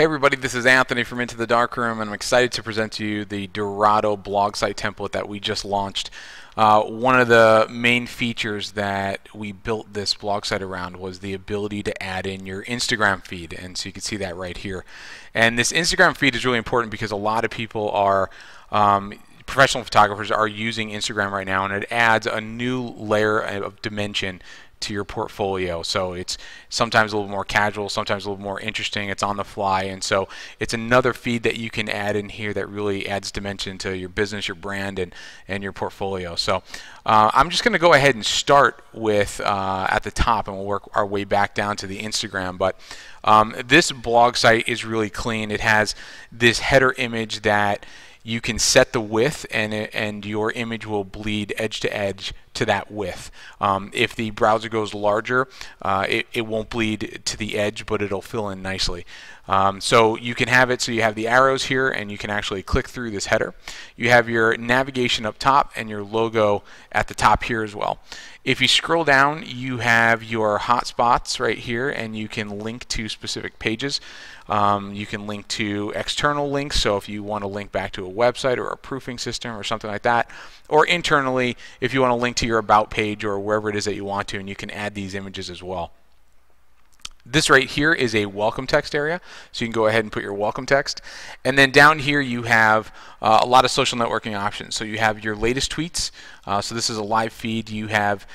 Hey everybody, this is Anthony from Into the Darkroom, and I'm excited to present to you the Dorado blog site template that we just launched. One of the main features that we built this blog site around was the ability to add in your Instagram feed, and so you can see that right here. And this Instagram feed is really important because a lot of people are professional photographers are using Instagram right now, and it adds a new layer of dimension to your portfolio. So it's sometimes a little more casual, sometimes a little more interesting, it's on the fly, and so it's another feed that you can add in here that really adds dimension to your business, your brand, and your portfolio. So I'm just going to go ahead and start with at the top, and we'll work our way back down to the Instagram. But this blog site is really clean. It has this header image that you can set the width, and your image will bleed edge to edge to that width. If the browser goes larger, it won't bleed to the edge, but it'll fill in nicely. So you can have it so you have the arrows here, and you can actually click through this header. You have your navigation up top and your logo at the top here as well. If you scroll down, you have your hotspots right here, and you can link to specific pages. You can link to external links, so if you want to link back to a website or a proofing system or something like that, or internally if you want to link to your about page or wherever it is that you want to, and you can add these images as well. This right here is a welcome text area, so you can go ahead and put your welcome text. And then down here you have a lot of social networking options. So you have your latest tweets, so this is a live feed. You have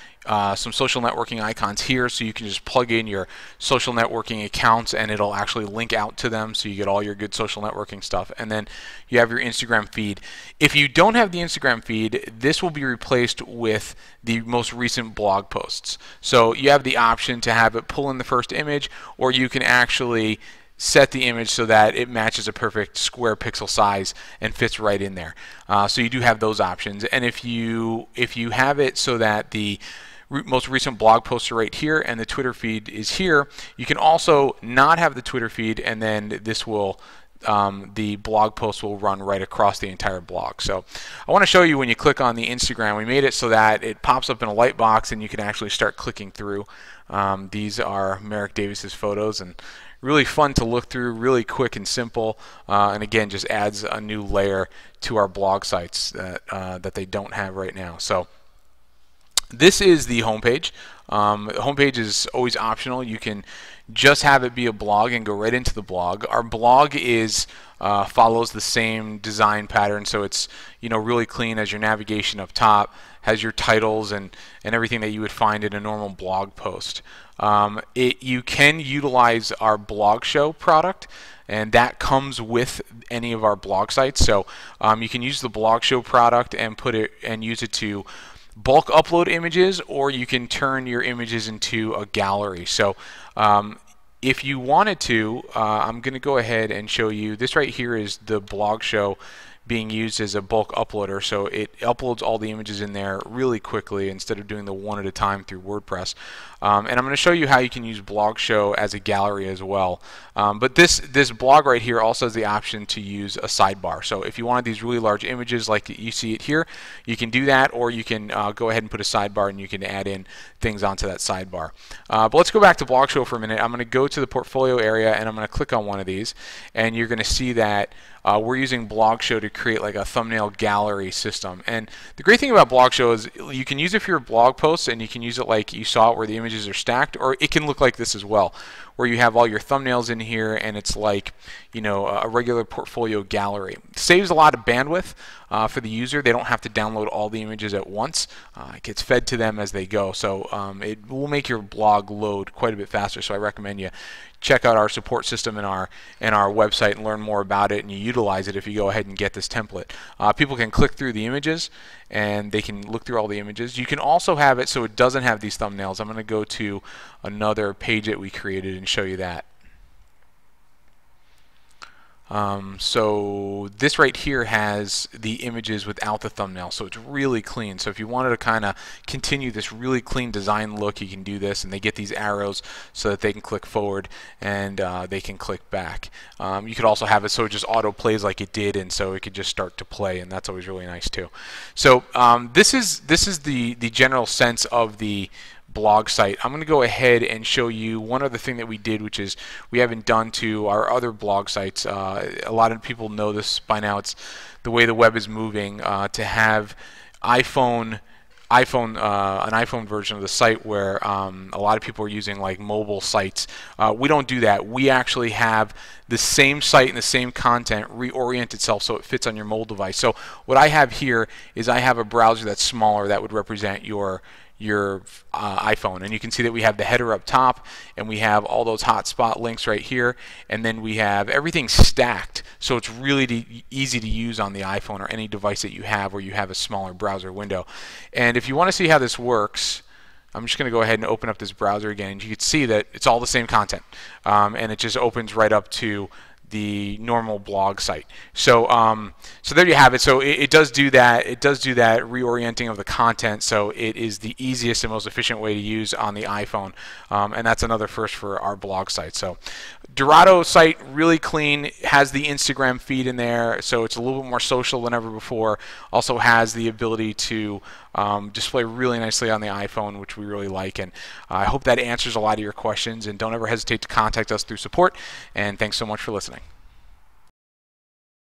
some social networking icons here, so you can just plug in your social networking accounts and it'll actually link out to them, so you get all your good social networking stuff. And then you have your Instagram feed. If you don't have the Instagram feed, this will be replaced with the most recent blog posts. So you have the option to have it pull in the first image, or you can actually set the image so that it matches a perfect square pixel size and fits right in there. So you do have those options. And if you have it so that the most recent blog posts are right here and the Twitter feed is here, you can also not have the Twitter feed, and then this will the blog post will run right across the entire blog. So I want to show you when you click on the Instagram, we made it so that it pops up in a light box and you can actually start clicking through. These are Merrick Davis's photos, and really fun to look through, really quick and simple, and again just adds a new layer to our blog sites that they don't have right now. So this is the homepage. The homepage is always optional. You can just have it be a blog and go right into the blog. Our blog is follows the same design pattern, so it's really clean. As your navigation up top, has your titles and everything that you would find in a normal blog post. You can utilize our blog show product, and that comes with any of our blog sites. So you can use the blog show product and put it and use it to bulk upload images, or you can turn your images into a gallery. So if you wanted to, I'm going to go ahead and show you. This right here is the blog show being used as a bulk uploader, so it uploads all the images in there really quickly instead of doing the one at a time through WordPress. And I'm going to show you how you can use blog show as a gallery as well. But this blog right here also has the option to use a sidebar. So if you wanted these really large images like you see it here, you can do that, or you can go ahead and put a sidebar and you can add in things onto that sidebar. But let's go back to blog show for a minute. I'm going to go to the portfolio area and I'm going to click on one of these, and you're going to see that we're using blog show to create like a thumbnail gallery system. And the great thing about blog show is you can use it for your blog posts, and you can use it like you saw it where the images are stacked, or it can look like this as well, where you have all your thumbnails in here and it's like a regular portfolio gallery. It saves a lot of bandwidth for the user. They don't have to download all the images at once. It gets fed to them as they go, so it will make your blog load quite a bit faster. So I recommend you check out our support system in our website and learn more about it, and you utilize it if you go ahead and get this template. People can click through the images and they can look through all the images. You can also have it so it doesn't have these thumbnails. I'm going to go to another page that we created and show you that. So this right here has the images without the thumbnail, so it's really clean. So if you wanted to kind of continue this really clean design look, you can do this, and they get these arrows so that they can click forward and they can click back. You could also have it so it just auto plays like it did, and so it could just start to play, and that's always really nice too. So this is the general sense of the blog site, I'm going to go ahead and show you one other thing that we did, which is we haven't done to our other blog sites. A lot of people know this by now. It's the way the web is moving, to have an iPhone version of the site where a lot of people are using like mobile sites. We don't do that. We actually have the same site and the same content reorient itself so it fits on your mobile device. So what I have here is I have a browser that's smaller that would represent your iPhone, and you can see that we have the header up top, and we have all those hotspot links right here, and then we have everything stacked, so it's really easy to use on the iPhone or any device that you have where you have a smaller browser window. And if you want to see how this works, I'm just going to go ahead and open up this browser again, and you can see that it's all the same content, and it just opens right up to the normal blog site. So so there you have it. So it does do that. It does do that reorienting of the content. So it is the easiest and most efficient way to use on the iPhone, and that's another first for our blog site. So Dorado site, really clean, has the Instagram feed in there, so it's a little bit more social than ever before. Also has the ability to display really nicely on the iPhone, which we really like. And I hope that answers a lot of your questions, and don't ever hesitate to contact us through support. And thanks so much for listening.